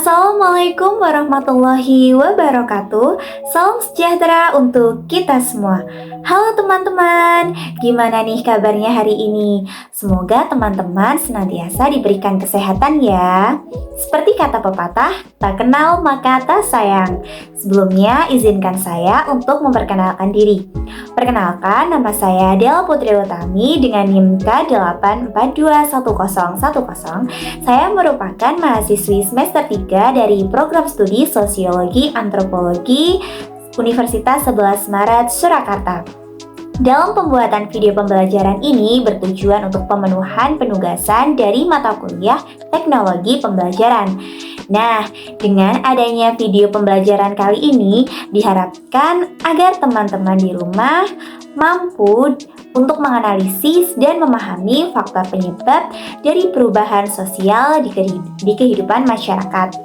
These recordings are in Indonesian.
Assalamualaikum warahmatullahi wabarakatuh. Salam sejahtera untuk kita semua. Halo teman-teman, gimana nih kabarnya hari ini? Semoga teman-teman senantiasa diberikan kesehatan ya. Seperti kata pepatah, tak kenal maka tak sayang. Sebelumnya izinkan saya untuk memperkenalkan diri. Perkenalkan, nama saya Dela Putri Utami dengan NIM K8421010. Saya merupakan mahasiswi semester 3 dari program studi Sosiologi Antropologi Universitas 11 Maret Surakarta. Dalam pembuatan video pembelajaran ini bertujuan untuk pemenuhan penugasan dari mata kuliah teknologi pembelajaran. Nah, dengan adanya video pembelajaran kali ini diharapkan agar teman-teman di rumah mampu untuk menganalisis dan memahami faktor penyebab dari perubahan sosial di kehidupan masyarakat.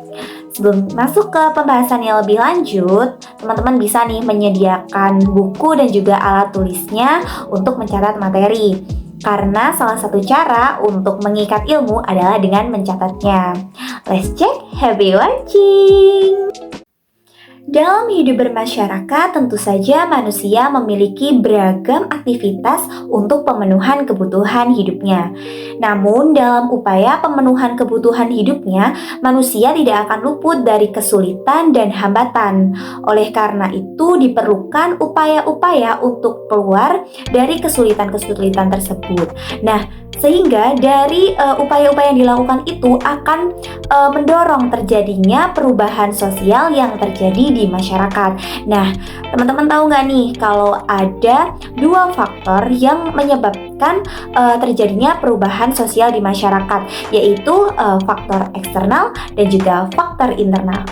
Sebelum masuk ke pembahasan yang lebih lanjut, teman-teman bisa nih menyediakan buku dan juga alat tulisnya untuk mencatat materi. Karena salah satu cara untuk mengikat ilmu adalah dengan mencatatnya. Let's check, happy watching! Dalam hidup bermasyarakat, tentu saja manusia memiliki beragam aktivitas untuk pemenuhan kebutuhan hidupnya. Namun, dalam upaya pemenuhan kebutuhan hidupnya, manusia tidak akan luput dari kesulitan dan hambatan. Oleh karena itu, diperlukan upaya-upaya untuk keluar dari kesulitan-kesulitan tersebut. Nah, sehingga dari upaya-upaya yang dilakukan itu akan mendorong terjadinya perubahan sosial yang terjadi di masyarakat. Nah, teman-teman tahu nggak nih kalau ada dua faktor yang menyebabkan terjadinya perubahan sosial di masyarakat, yaitu faktor eksternal dan juga faktor internal.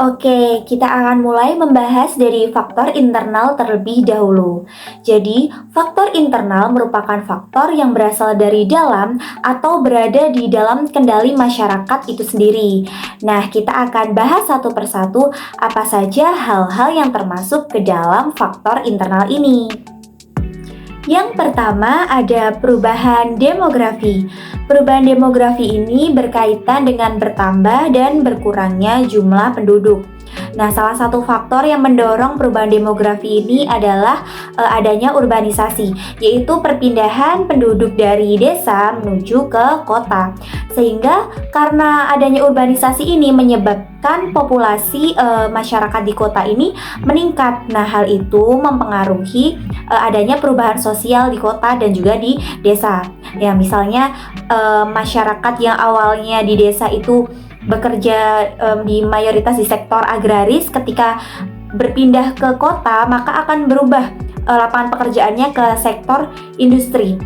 Oke, kita akan mulai membahas dari faktor internal terlebih dahulu. Jadi, faktor internal merupakan faktor yang berasal dari dalam atau berada di dalam kendali masyarakat itu sendiri. Nah, kita akan bahas satu persatu apa saja hal-hal yang termasuk ke dalam faktor internal ini. Yang pertama ada perubahan demografi. Perubahan demografi ini berkaitan dengan bertambah dan berkurangnya jumlah penduduk. Nah, salah satu faktor yang mendorong perubahan demografi ini adalah adanya urbanisasi, yaitu perpindahan penduduk dari desa menuju ke kota. Sehingga karena adanya urbanisasi ini menyebabkan populasi masyarakat di kota ini meningkat. Nah, hal itu mempengaruhi adanya perubahan sosial di kota dan juga di desa. Ya, misalnya masyarakat yang awalnya di desa itu bekerja di mayoritas di sektor agraris, ketika berpindah ke kota maka akan berubah lapangan pekerjaannya ke sektor industri.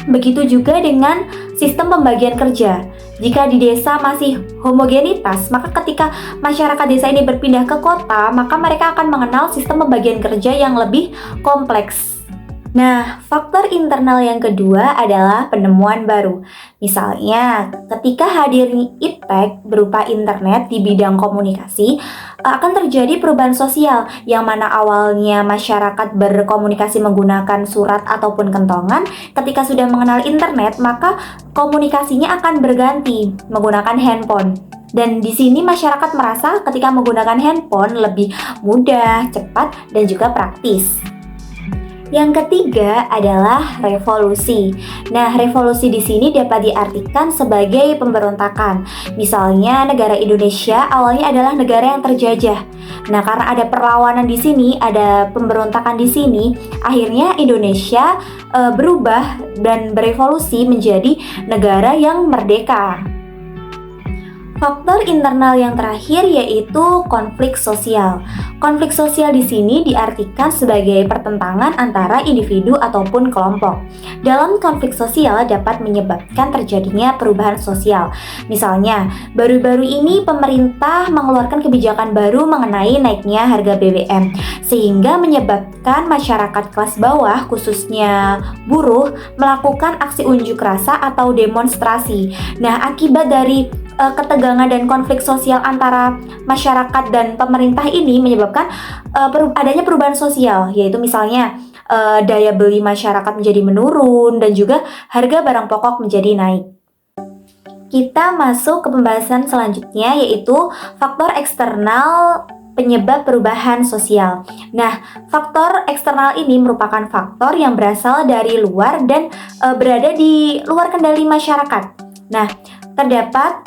Begitu juga dengan sistem pembagian kerja. Jika di desa masih homogenitas, maka ketika masyarakat desa ini berpindah ke kota, maka mereka akan mengenal sistem pembagian kerja yang lebih kompleks. Nah, faktor internal yang kedua adalah penemuan baru. Misalnya, ketika hadirnya iptek berupa internet di bidang komunikasi, akan terjadi perubahan sosial yang mana awalnya masyarakat berkomunikasi menggunakan surat ataupun kentongan. Ketika sudah mengenal internet, maka komunikasinya akan berganti menggunakan handphone. Dan di sini masyarakat merasa ketika menggunakan handphone lebih mudah, cepat, dan juga praktis. Yang ketiga adalah revolusi. Nah, revolusi di sini dapat diartikan sebagai pemberontakan. Misalnya, negara Indonesia awalnya adalah negara yang terjajah. Nah, karena ada perlawanan di sini, ada pemberontakan di sini, akhirnya Indonesia berubah dan berevolusi menjadi negara yang merdeka. Faktor internal yang terakhir yaitu konflik sosial. Konflik sosial di sini diartikan sebagai pertentangan antara individu ataupun kelompok. Dalam konflik sosial dapat menyebabkan terjadinya perubahan sosial. Misalnya, baru-baru ini pemerintah mengeluarkan kebijakan baru mengenai naiknya harga BBM, sehingga menyebabkan masyarakat kelas bawah, khususnya buruh, melakukan aksi unjuk rasa atau demonstrasi. Nah, akibat dari ketegangan dan konflik sosial antara masyarakat dan pemerintah ini menyebabkan adanya perubahan sosial, yaitu misalnya daya beli masyarakat menjadi menurun dan juga harga barang pokok menjadi naik. kita masuk ke pembahasan selanjutnya, yaitu faktor eksternal penyebab perubahan sosial. Nah, faktor eksternal ini merupakan faktor yang berasal dari luar dan berada di luar kendali masyarakat. Nah, terdapat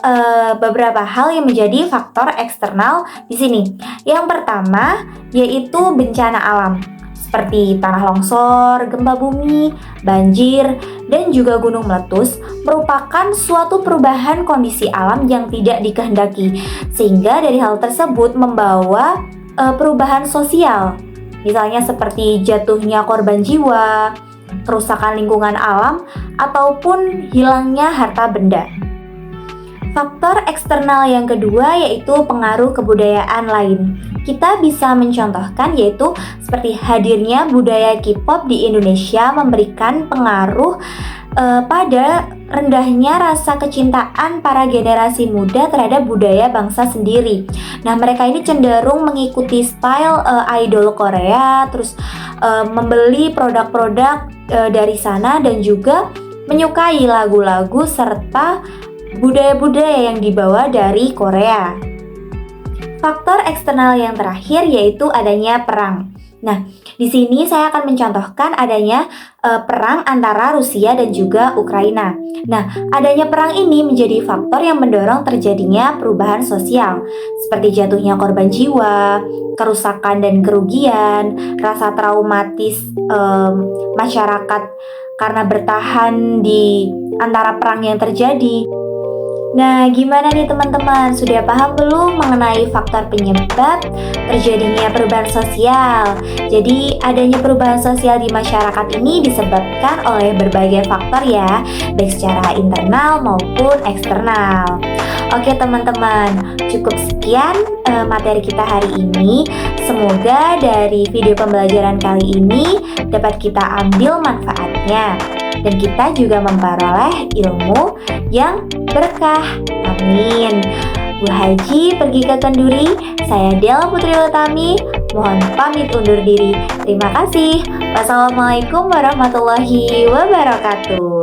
beberapa hal yang menjadi faktor eksternal di sini. Yang pertama yaitu bencana alam, seperti tanah longsor, gempa bumi, banjir, dan juga gunung meletus merupakan suatu perubahan kondisi alam yang tidak dikehendaki, sehingga dari hal tersebut membawa perubahan sosial, misalnya seperti jatuhnya korban jiwa, kerusakan lingkungan alam, ataupun hilangnya harta benda. Faktor eksternal yang kedua yaitu pengaruh kebudayaan lain. Kita bisa mencontohkan yaitu seperti hadirnya budaya K-pop di Indonesia memberikan pengaruh pada rendahnya rasa kecintaan para generasi muda terhadap budaya bangsa sendiri. Nah, mereka ini cenderung mengikuti style idol Korea, terus membeli produk-produk dari sana dan juga menyukai lagu-lagu serta budaya-budaya yang dibawa dari Korea. Faktor eksternal yang terakhir yaitu adanya perang. Nah, di sini saya akan mencontohkan adanya perang antara Rusia dan juga Ukraina. Nah, adanya perang ini menjadi faktor yang mendorong terjadinya perubahan sosial, seperti jatuhnya korban jiwa, kerusakan dan kerugian, rasa traumatis masyarakat karena bertahan di antara perang yang terjadi. Nah, gimana nih teman-teman? Sudah paham belum mengenai faktor penyebab terjadinya perubahan sosial? Jadi, adanya perubahan sosial di masyarakat ini disebabkan oleh berbagai faktor ya, baik secara internal maupun eksternal. Oke teman-teman, cukup sekian materi kita hari ini. Semoga dari video pembelajaran kali ini dapat kita ambil manfaatnya dan kita juga memperoleh ilmu yang berkah. Amin. Bu Haji pergi ke Kenduri, saya Dela Putri Utami, mohon pamit undur diri. Terima kasih. Wassalamualaikum warahmatullahi wabarakatuh.